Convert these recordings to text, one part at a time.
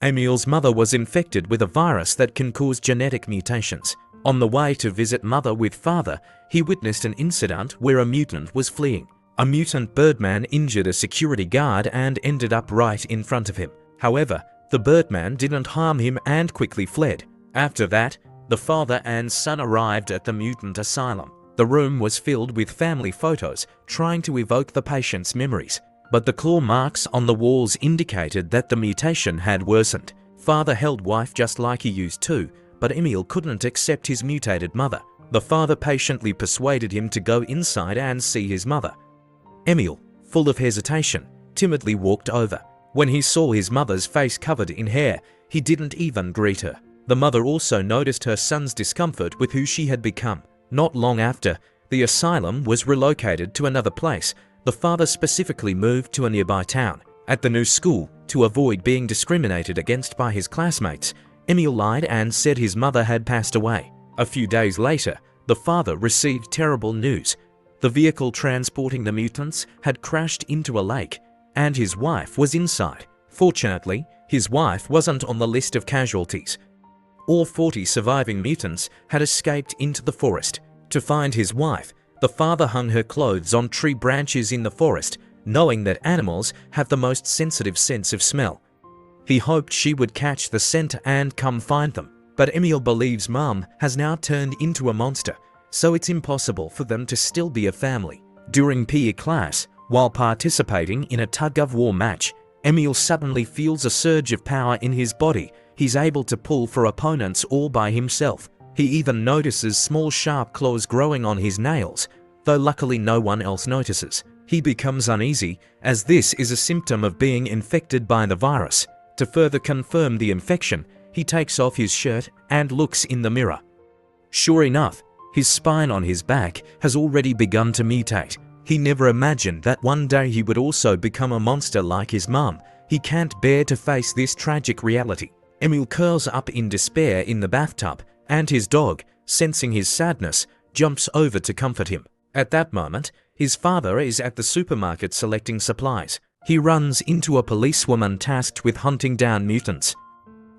Emil's mother was infected with a virus that can cause genetic mutations. On the way to visit mother with father, he witnessed an incident where a mutant was fleeing. A mutant Birdman injured a security guard and ended up right in front of him. However, the Birdman didn't harm him and quickly fled. After that, the father and son arrived at the mutant asylum. The room was filled with family photos, trying to evoke the patient's memories. But the claw marks on the walls indicated that the mutation had worsened. Father held wife just like he used to, but Emil couldn't accept his mutated mother. The father patiently persuaded him to go inside and see his mother. Emil, full of hesitation, timidly walked over. When he saw his mother's face covered in hair, he didn't even greet her. The mother also noticed her son's discomfort with who she had become. Not long after, the asylum was relocated to another place. The father specifically moved to a nearby town. At the new school, to avoid being discriminated against by his classmates, Emil lied and said his mother had passed away. A few days later, the father received terrible news. The vehicle transporting the mutants had crashed into a lake, and his wife was inside. Fortunately, his wife wasn't on the list of casualties. All 40 surviving mutants had escaped into the forest. To find his wife, the father hung her clothes on tree branches in the forest, knowing that animals have the most sensitive sense of smell. He hoped she would catch the scent and come find them. But Emil believes Mom has now turned into a monster, so it's impossible for them to still be a family. During PE class, while participating in a tug-of-war match, Emil suddenly feels a surge of power in his body. He's able to pull for opponents all by himself. He even notices small sharp claws growing on his nails, though luckily no one else notices. He becomes uneasy, as this is a symptom of being infected by the virus. To further confirm the infection, he takes off his shirt and looks in the mirror. Sure enough, his spine on his back has already begun to mutate. He never imagined that one day he would also become a monster like his mom. He can't bear to face this tragic reality. Emil curls up in despair in the bathtub, and his dog, sensing his sadness, jumps over to comfort him. At that moment, his father is at the supermarket selecting supplies. He runs into a policewoman tasked with hunting down mutants.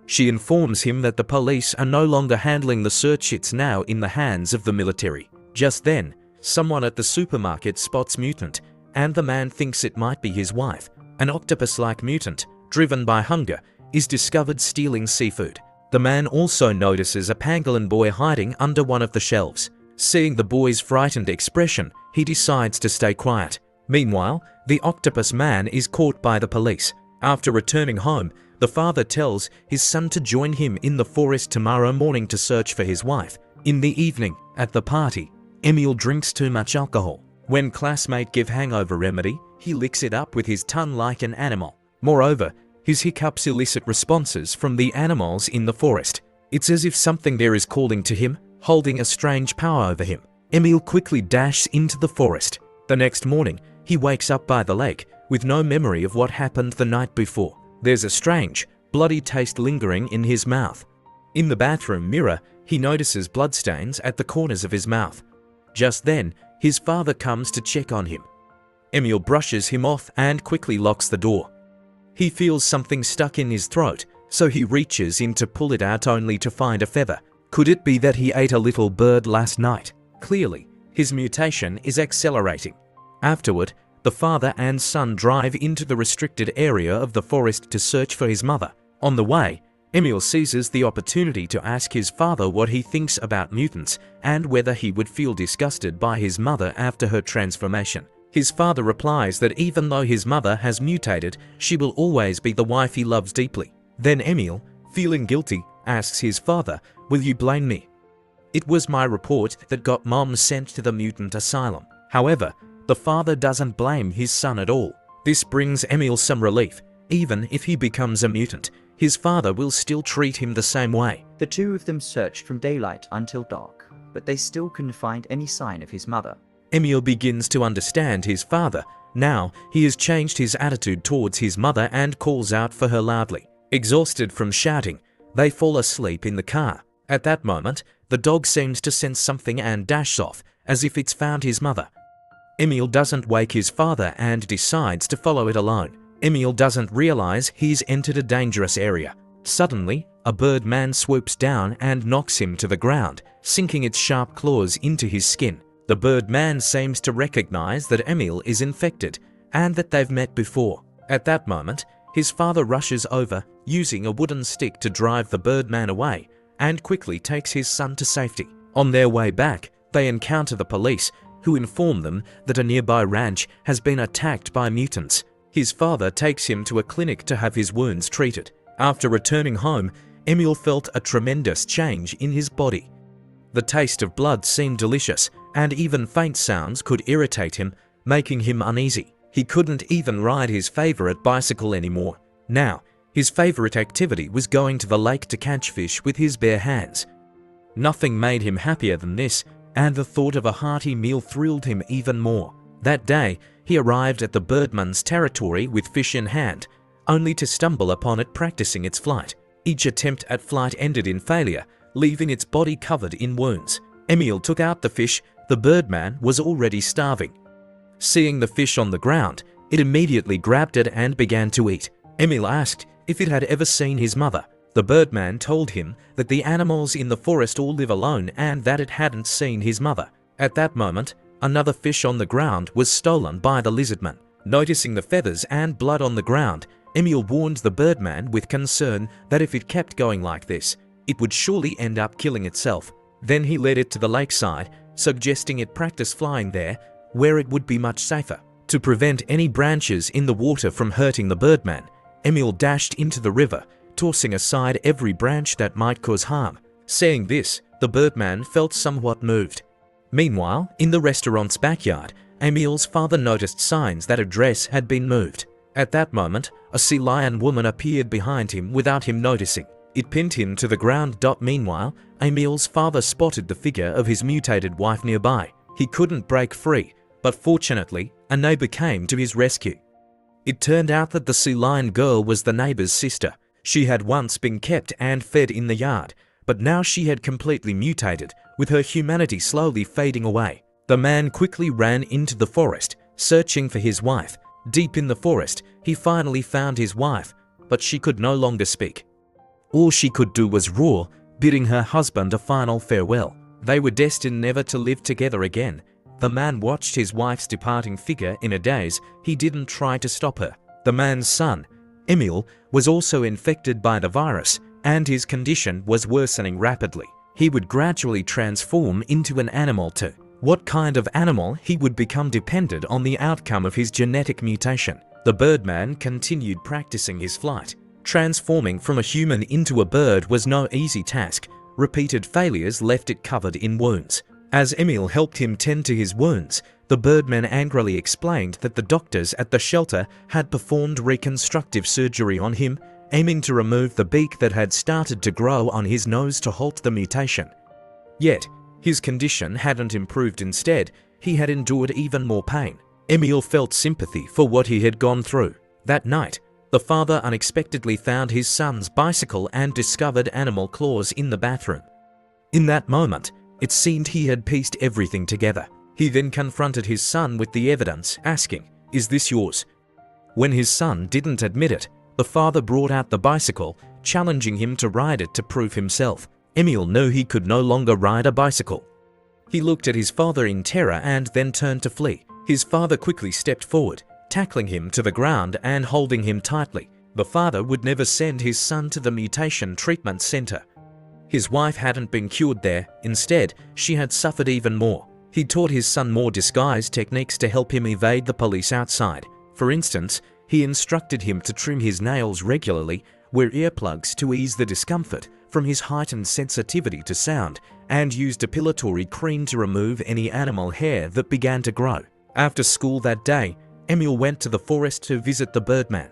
She informs him that the police are no longer handling the search, it's now in the hands of the military. Just then, someone at the supermarket spots mutant, and the man thinks it might be his wife. An octopus-like mutant, driven by hunger, is discovered stealing seafood. The man also notices a pangolin boy hiding under one of the shelves. Seeing the boy's frightened expression, he decides to stay quiet. Meanwhile, the octopus man is caught by the police. After returning home, the father tells his son to join him in the forest tomorrow morning to search for his wife. In the evening, at the party, Emil drinks too much alcohol. When classmates give hangover remedy, he licks it up with his tongue like an animal. Moreover, his hiccups elicit responses from the animals in the forest. It's as if something there is calling to him, holding a strange power over him. Emil quickly dashes into the forest. The next morning, he wakes up by the lake with no memory of what happened the night before. There's a strange, bloody taste lingering in his mouth. In the bathroom mirror, he notices bloodstains at the corners of his mouth. Just then, his father comes to check on him. Emil brushes him off and quickly locks the door. He feels something stuck in his throat, so he reaches in to pull it out only to find a feather. Could it be that he ate a little bird last night? Clearly, his mutation is accelerating. Afterward, the father and son drive into the restricted area of the forest to search for his mother. On the way, Emil seizes the opportunity to ask his father what he thinks about mutants and whether he would feel disgusted by his mother after her transformation. His father replies that even though his mother has mutated, she will always be the wife he loves deeply. Then Emil, feeling guilty, asks his father, "Will you blame me? It was my report that got Mom sent to the mutant asylum." However, the father doesn't blame his son at all. This brings Emil some relief. Even if he becomes a mutant, his father will still treat him the same way. The two of them searched from daylight until dark, but they still couldn't find any sign of his mother. Emil begins to understand his father. Now, he has changed his attitude towards his mother and calls out for her loudly. Exhausted from shouting, they fall asleep in the car. At that moment, the dog seems to sense something and dashes off, as if it's found his mother. Emil doesn't wake his father and decides to follow it alone. Emil doesn't realize he's entered a dangerous area. Suddenly, a birdman swoops down and knocks him to the ground, sinking its sharp claws into his skin. The birdman seems to recognize that Emil is infected and that they've met before. At that moment, his father rushes over, using a wooden stick to drive the birdman away, and quickly takes his son to safety. On their way back, they encounter the police, who inform them that a nearby ranch has been attacked by mutants. His father takes him to a clinic to have his wounds treated. After returning home, Emil felt a tremendous change in his body. The taste of blood seemed delicious, and even faint sounds could irritate him, making him uneasy. He couldn't even ride his favorite bicycle anymore. Now, his favorite activity was going to the lake to catch fish with his bare hands. Nothing made him happier than this, and the thought of a hearty meal thrilled him even more. That day, he arrived at the birdman's territory with fish in hand, only to stumble upon it practicing its flight. Each attempt at flight ended in failure, leaving its body covered in wounds. Emil took out the fish. The birdman was already starving. Seeing the fish on the ground, it immediately grabbed it and began to eat. Emil asked if it had ever seen his mother. The birdman told him that the animals in the forest all live alone and that it hadn't seen his mother. At that moment, another fish on the ground was stolen by the lizardman. Noticing the feathers and blood on the ground, Emil warned the birdman with concern that if it kept going like this, it would surely end up killing itself. Then he led it to the lakeside, suggesting it practice flying there, where it would be much safer. To prevent any branches in the water from hurting the birdman, Emil dashed into the river, tossing aside every branch that might cause harm. Seeing this, the birdman felt somewhat moved. Meanwhile, in the restaurant's backyard, Emil's father noticed signs that a dress had been moved. At that moment, a sea lion woman appeared behind him without him noticing. It pinned him to the ground. Meanwhile, Emil's father spotted the figure of his mutated wife nearby. He couldn't break free, but fortunately, a neighbor came to his rescue. It turned out that the sea lion girl was the neighbor's sister. She had once been kept and fed in the yard, but now she had completely mutated, with her humanity slowly fading away. The man quickly ran into the forest, searching for his wife. Deep in the forest, he finally found his wife, but she could no longer speak. All she could do was roar, bidding her husband a final farewell. They were destined never to live together again. The man watched his wife's departing figure in a daze. He didn't try to stop her. The man's son, Emil, was also infected by the virus, and his condition was worsening rapidly. He would gradually transform into an animal too. What kind of animal he would become depended on the outcome of his genetic mutation. The birdman continued practicing his flight. Transforming from a human into a bird was no easy task. Repeated failures left it covered in wounds. As Emil helped him tend to his wounds, the birdman angrily explained that the doctors at the shelter had performed reconstructive surgery on him, aiming to remove the beak that had started to grow on his nose to halt the mutation. Yet, his condition hadn't improved. Instead, he had endured even more pain. Emil felt sympathy for what he had gone through. That night, the father unexpectedly found his son's bicycle and discovered animal claws in the bathroom. In that moment, it seemed he had pieced everything together. He then confronted his son with the evidence, asking, "Is this yours?" When his son didn't admit it, the father brought out the bicycle, challenging him to ride it to prove himself. Emil knew he could no longer ride a bicycle. He looked at his father in terror and then turned to flee. His father quickly stepped forward, tackling him to the ground and holding him tightly. The father would never send his son to the mutation treatment center. His wife hadn't been cured there. Instead, she had suffered even more. He taught his son more disguise techniques to help him evade the police outside. For instance, he instructed him to trim his nails regularly, wear earplugs to ease the discomfort from his heightened sensitivity to sound, and use depilatory cream to remove any animal hair that began to grow. After school that day, Emil went to the forest to visit the birdman.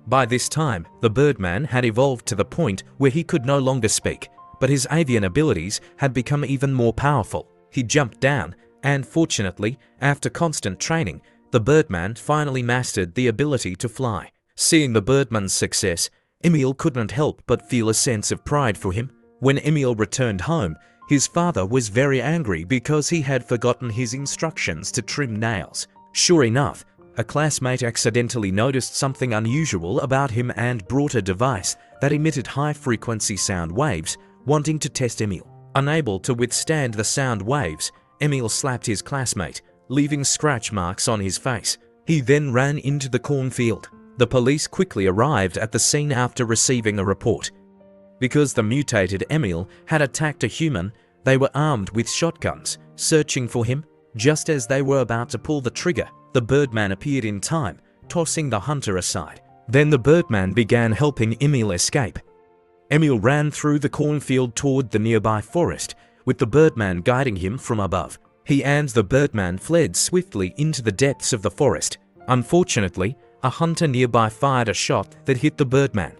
By this time, the birdman had evolved to the point where he could no longer speak, but his avian abilities had become even more powerful. He jumped down, and fortunately, after constant training, the birdman finally mastered the ability to fly. Seeing the birdman's success, Emil couldn't help but feel a sense of pride for him. When Emil returned home, his father was very angry because he had forgotten his instructions to trim nails. Sure enough, a classmate accidentally noticed something unusual about him and brought a device that emitted high-frequency sound waves, wanting to test Emil. Unable to withstand the sound waves, Emil slapped his classmate, leaving scratch marks on his face. He then ran into the cornfield. The police quickly arrived at the scene after receiving a report. Because the mutated Emil had attacked a human, they were armed with shotguns, searching for him. Just as they were about to pull the trigger, the Birdman appeared in time, tossing the hunter aside. Then the Birdman began helping Emil escape. Emil ran through the cornfield toward the nearby forest, with the Birdman guiding him from above. He and the Birdman fled swiftly into the depths of the forest. Unfortunately, a hunter nearby fired a shot that hit the Birdman.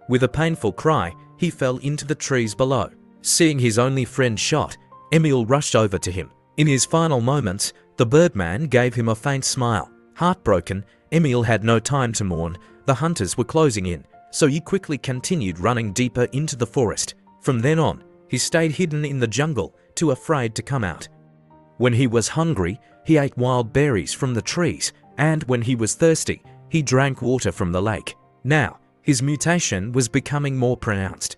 With a painful cry, he fell into the trees below. Seeing his only friend shot, Emil rushed over to him. In his final moments, the Birdman gave him a faint smile. Heartbroken, Emil had no time to mourn. The hunters were closing in, so he quickly continued running deeper into the forest. From then on, he stayed hidden in the jungle, too afraid to come out. When he was hungry, he ate wild berries from the trees, and when he was thirsty, he drank water from the lake. Now, his mutation was becoming more pronounced.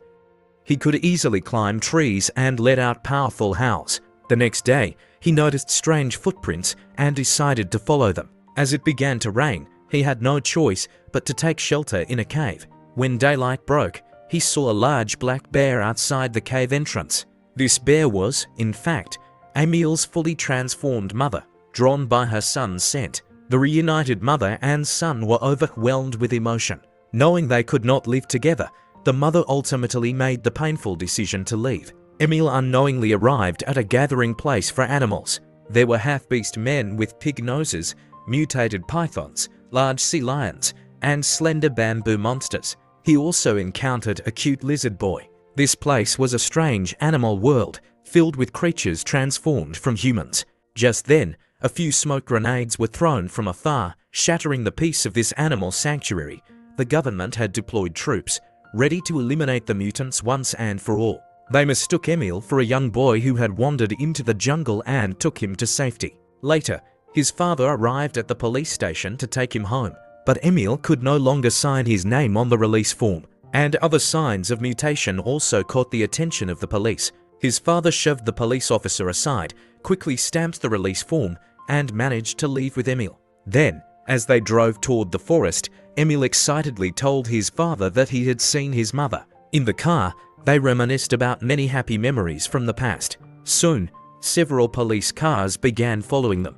He could easily climb trees and let out powerful howls. The next day, he noticed strange footprints and decided to follow them. As it began to rain, he had no choice but to take shelter in a cave. When daylight broke, he saw a large black bear outside the cave entrance. This bear was, in fact, Emil's fully transformed mother, drawn by her son's scent. The reunited mother and son were overwhelmed with emotion. Knowing they could not live together, the mother ultimately made the painful decision to leave. Emil unknowingly arrived at a gathering place for animals. There were half-beast men with pig noses, mutated pythons, large sea lions, and slender bamboo monsters. He also encountered a cute lizard boy. This place was a strange animal world, filled with creatures transformed from humans. Just then, a few smoke grenades were thrown from afar, shattering the peace of this animal sanctuary. The government had deployed troops, ready to eliminate the mutants once and for all. They mistook Emil for a young boy who had wandered into the jungle and took him to safety. Later, his father arrived at the police station to take him home, but Emil could no longer sign his name on the release form, and other signs of mutation also caught the attention of the police. His father shoved the police officer aside, quickly stamped the release form, and managed to leave with Emil. Then, as they drove toward the forest, Emil excitedly told his father that he had seen his mother. In the car, they reminisced about many happy memories from the past. Soon, several police cars began following them.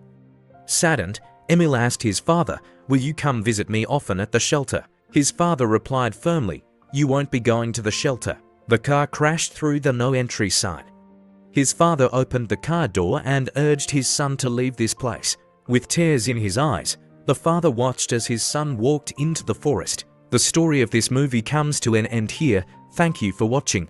Saddened, Emil asked his father, "Will you come visit me often at the shelter?" His father replied firmly, "You won't be going to the shelter." The car crashed through the no entry sign. His father opened the car door and urged his son to leave this place. With tears in his eyes, the father watched as his son walked into the forest. The story of this movie comes to an end here. Thank you for watching.